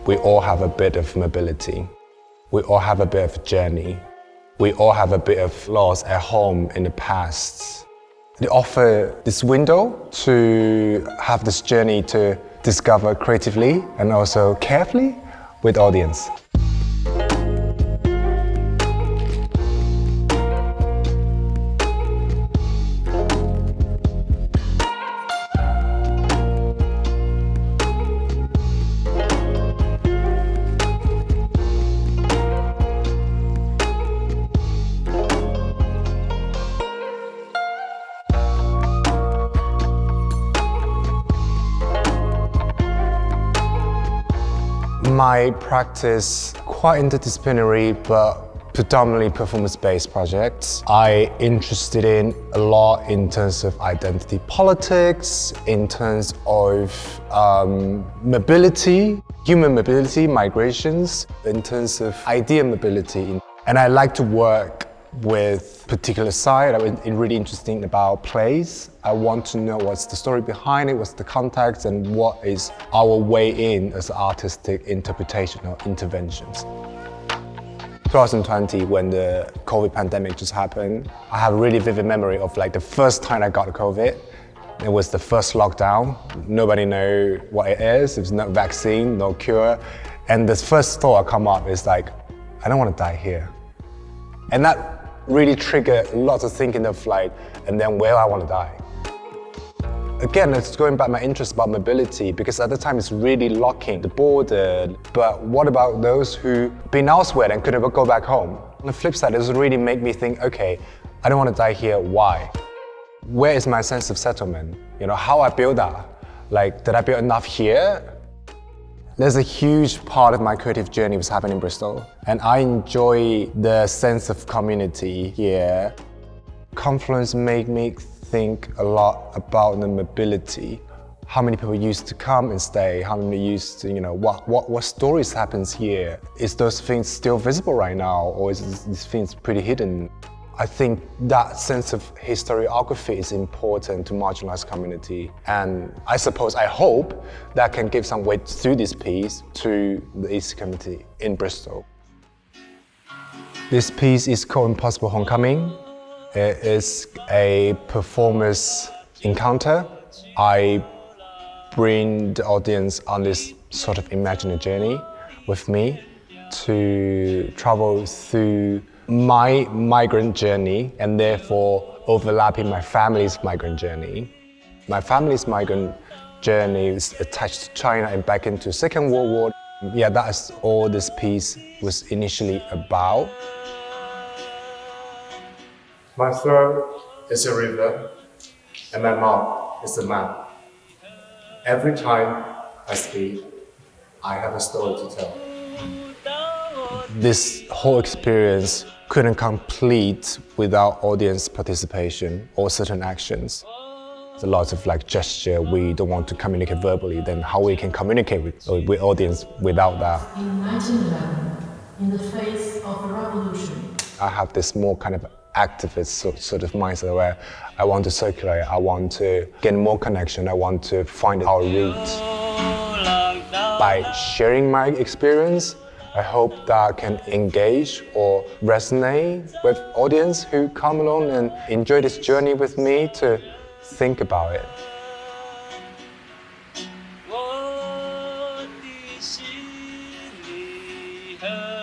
We all have a bit of mobility. We all have a bit of journey. We all have a bit of loss at home in the past. They offer this window to have this journey to discover creatively and also carefully with audience. My practice quite interdisciplinary, but predominantly performance-based projects. I'm interested in a lot in terms of identity politics, in terms of mobility, human mobility, migrations, in terms of idea mobility. And I like to work with particular side. I'm really interested about plays. I want to know what's the story behind it, what's the context, and what is our way in as artistic interpretation or interventions. 2020, when the COVID pandemic just happened, I have a really vivid memory of like the first time I got COVID. It was the first lockdown. Nobody knew what it is. There's no vaccine, no cure. And the first thought that come up is like, I don't want to die here. And that really triggered lots of thinking of like, and then where I want to die. Again, it's going back my interest about mobility, because at the time it's really locking the border. But what about those who been elsewhere and couldn't go back home? On the flip side, it was really make me think, okay, I don't want to die here, why? Where is my sense of settlement? You know, how I build that? Like, did I build enough here? There's a huge part of my creative journey was happening in Bristol, and I enjoy the sense of community here. Confluence made me think a lot about the mobility. How many people used to come and stay? How many used to, what stories happens here? Is those things still visible right now, or is these things pretty hidden? I think that sense of historiography is important to marginalized community. And I hope that can give some weight through this piece to the East community in Bristol. This piece is called Impossible Homecoming. It is a performance encounter. I bring the audience on this sort of imaginary journey with me to travel through my migrant journey and therefore overlapping my family's migrant journey. My family's migrant journey is attached to China and back into Second World War. Yeah, that is all this piece was initially about. My throat is a river and my mouth is a map. Every time I speak, I have a story to tell. This whole experience couldn't complete without audience participation or certain actions. There's a lot of like gesture. We don't want to communicate verbally, then how we can communicate with audience without that. In 1911, in the face of the revolution, I have this more kind of activist sort of mindset where I want to circulate, I want to get more connection, I want to find our roots. By sharing my experience, I hope that can engage or resonate with audience who come along and enjoy this journey with me to think about it.我的心里很